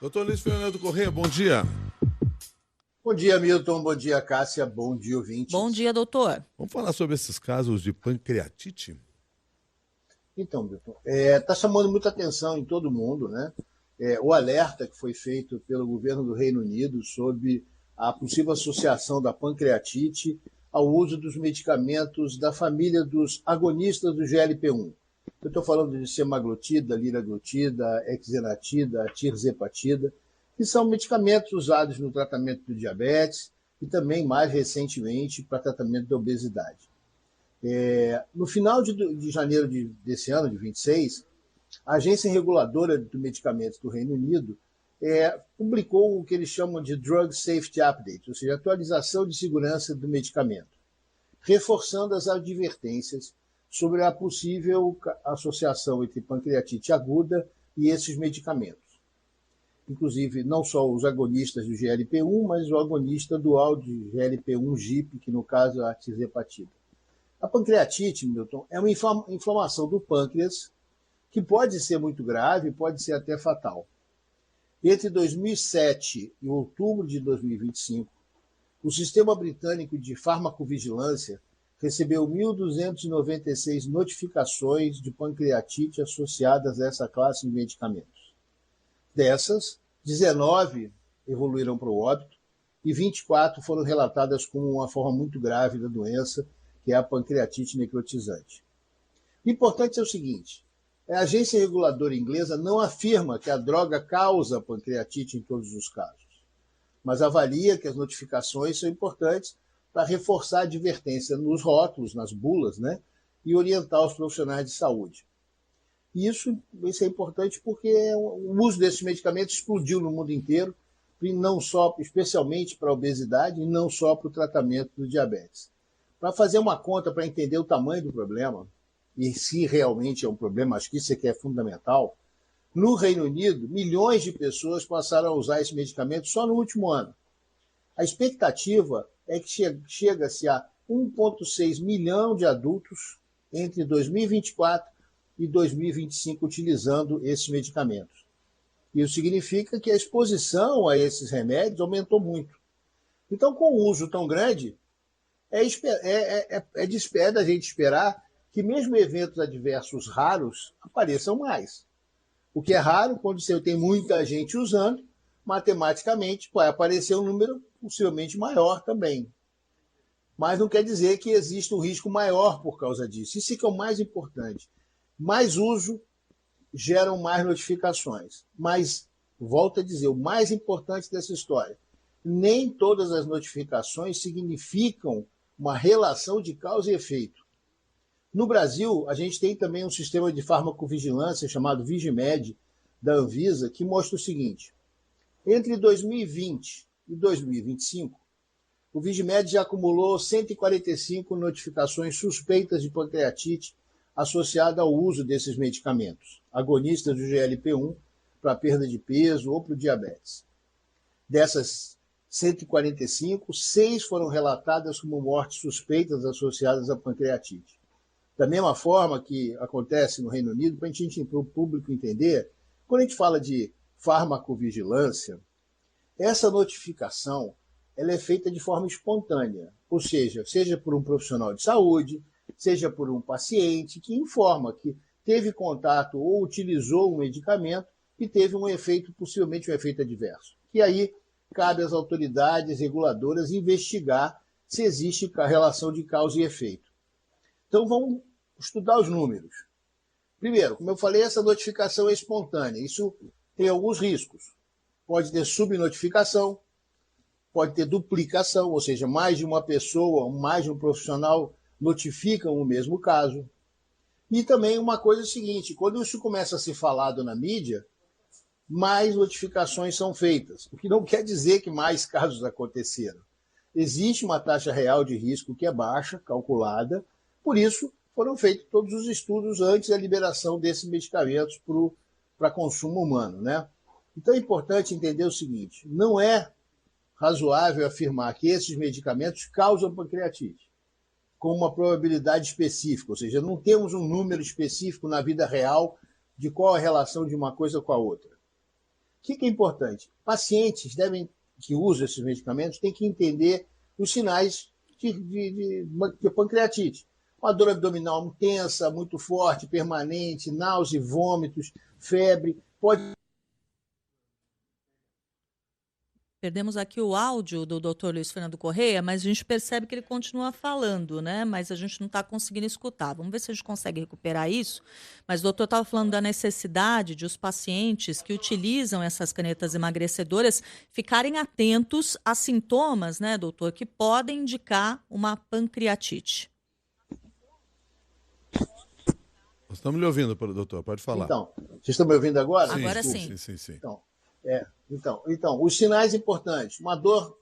Doutor Luiz Fernando Corrêa, bom dia. Bom dia, Milton. Bom dia, Cássia. Bom dia, Bom ouvintes. dia, doutor. Vamos falar sobre esses casos de pancreatite? Então, Milton, está chamando muita atenção em todo mundo, né? O alerta que foi feito pelo governo do Reino Unido sobre a possível associação da pancreatite ao uso dos medicamentos da família dos agonistas do GLP-1. Eu estou falando de semaglutida, liraglutida, exenatida, tirzepatida, que são medicamentos usados no tratamento do diabetes e também, mais recentemente, para tratamento da obesidade. No final de janeiro desse ano, de 26, a Agência Reguladora de Medicamentos do Reino Unido publicou o que eles chamam de Drug Safety Update, ou seja, atualização de segurança do medicamento, reforçando as advertências sobre a possível associação entre pancreatite aguda e esses medicamentos. Inclusive, não só os agonistas do GLP-1, mas o agonista dual de GLP-1-GIP, que no caso é a tirzepatida. A pancreatite, Milton, é uma inflamação do pâncreas que pode ser muito grave, pode ser até fatal. Entre 2007 e outubro de 2025, o Sistema Britânico de Farmacovigilância recebeu 1.296 notificações de pancreatite associadas a essa classe de medicamentos. Dessas, 19 evoluíram para o óbito e 24 foram relatadas como uma forma muito grave da doença, que é a pancreatite necrotizante. O importante é o seguinte: a agência reguladora inglesa não afirma que a droga causa pancreatite em todos os casos, mas avalia que as notificações são importantes para reforçar a advertência nos rótulos, nas bulas, né, e orientar os profissionais de saúde. Isso é importante porque o uso desses medicamentos explodiu no mundo inteiro, e não só, especialmente para a obesidade e não só para o tratamento do diabetes. Para fazer uma conta, para entender o tamanho do problema, e se realmente é um problema, acho que isso aqui é fundamental, no Reino Unido, milhões de pessoas passaram a usar esse medicamento só no último ano. A expectativa é que chega-se a 1,6 milhão de adultos entre 2024 e 2025 utilizando esses medicamentos. Isso significa que a exposição a esses remédios aumentou muito. Então, com o uso tão grande, é da gente esperar que mesmo eventos adversos raros apareçam mais. O que é raro, quando você tem muita gente usando, matematicamente vai aparecer um número possivelmente maior também. Mas não quer dizer que exista um risco maior por causa disso. Isso é o mais importante. Mais uso geram mais notificações. Mas, volto a dizer, o mais importante dessa história, nem todas as notificações significam uma relação de causa e efeito. No Brasil, a gente tem também um sistema de farmacovigilância chamado Vigimed, da Anvisa, que mostra o seguinte: entre 2020 e 2025, o Vigimed já acumulou 145 notificações suspeitas de pancreatite associada ao uso desses medicamentos, agonistas do GLP-1, para perda de peso ou para o diabetes. Dessas 145, 6 foram relatadas como mortes suspeitas associadas à pancreatite. Da mesma forma que acontece no Reino Unido, para o público entender, quando a gente fala de farmacovigilância, essa notificação ela é feita de forma espontânea, ou seja por um profissional de saúde, seja por um paciente que informa que teve contato ou utilizou um medicamento e teve um efeito, possivelmente um efeito adverso. E aí cabe às autoridades reguladoras investigar se existe relação de causa e efeito. Então vamos estudar os números. Primeiro, como eu falei, essa notificação é espontânea. Isso tem alguns riscos. Pode ter subnotificação, pode ter duplicação, ou seja, mais de uma pessoa, mais de um profissional notificam o mesmo caso. E também uma coisa é a seguinte: quando isso começa a ser falado na mídia, mais notificações são feitas, o que não quer dizer que mais casos aconteceram. Existe uma taxa real de risco que é baixa, calculada, por isso foram feitos todos os estudos antes da liberação desses medicamentos para consumo humano, né? Então é importante entender o seguinte: não é razoável afirmar que esses medicamentos causam pancreatite com uma probabilidade específica, ou seja, não temos um número específico na vida real de qual a relação de uma coisa com a outra. que é importante? Pacientes que usam esses medicamentos têm que entender os sinais de pancreatite. Uma dor abdominal intensa, muito forte, permanente, náusea, vômitos, febre, pode... Perdemos aqui o áudio do Dr. Luiz Fernando Correia, mas a gente percebe que ele continua falando, né? Mas a gente não está conseguindo escutar. Vamos ver se a gente consegue recuperar isso. Mas o doutor estava falando da necessidade de os pacientes que utilizam essas canetas emagrecedoras ficarem atentos a sintomas, né, doutor, que podem indicar uma pancreatite. Estamos lhe ouvindo, doutor, pode falar. Então, vocês estão me ouvindo agora? Agora sim. Sim. Então, os sinais importantes: uma dor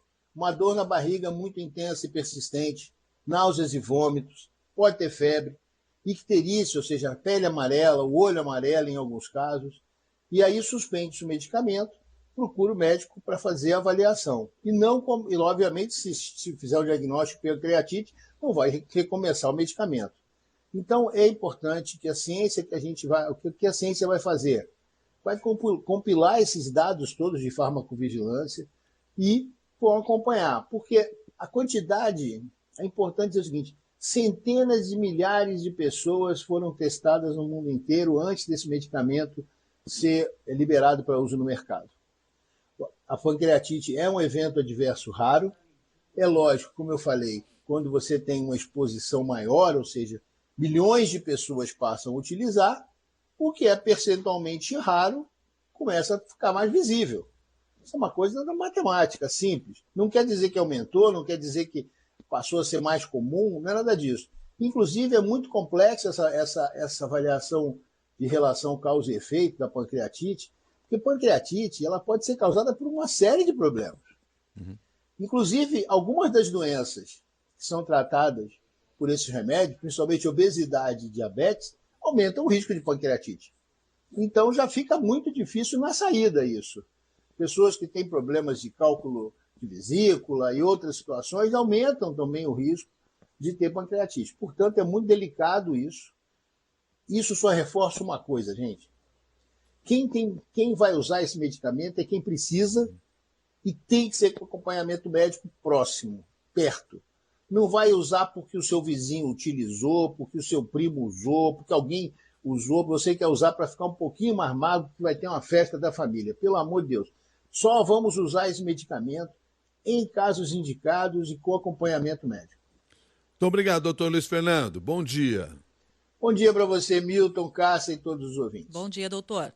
na barriga muito intensa e persistente, náuseas e vômitos, pode ter febre, icterícia, ou seja, a pele amarela, o olho amarelo em alguns casos, e aí suspende o medicamento, procura o médico para fazer a avaliação. E obviamente, se fizer o diagnóstico de pancreatite, não vai recomeçar o medicamento. Então, é importante que a ciência o que a ciência vai fazer? Vai compilar esses dados todos de farmacovigilância e vão acompanhar. Porque a quantidade, é importante dizer o seguinte, centenas de milhares de pessoas foram testadas no mundo inteiro antes desse medicamento ser liberado para uso no mercado. A pancreatite é um evento adverso raro. É lógico, como eu falei, quando você tem uma exposição maior, ou seja, milhões de pessoas passam a utilizar, o que é percentualmente raro começa a ficar mais visível. Isso é uma coisa da matemática, simples. Não quer dizer que aumentou, não quer dizer que passou a ser mais comum, não é nada disso. Inclusive, é muito complexa essa avaliação de relação causa e efeito da pancreatite, porque pancreatite ela pode ser causada por uma série de problemas. Inclusive, algumas das doenças que são tratadas por esses remédios, principalmente obesidade e diabetes, aumentam o risco de pancreatite. Então já fica muito difícil na saída isso. Pessoas que têm problemas de cálculo de vesícula e outras situações aumentam também o risco de ter pancreatite. Portanto, é muito delicado isso. Isso só reforça uma coisa, gente. Quem vai usar esse medicamento é quem precisa e tem que ser com acompanhamento médico próximo, perto. Não vai usar porque o seu vizinho utilizou, porque o seu primo usou, porque alguém usou, você quer usar para ficar um pouquinho mais magro, que vai ter uma festa da família. Pelo amor de Deus. Só vamos usar esse medicamento em casos indicados e com acompanhamento médico. Muito obrigado, doutor Luiz Fernando. Bom dia. Bom dia para você, Milton, Cássia e todos os ouvintes. Bom dia, doutor.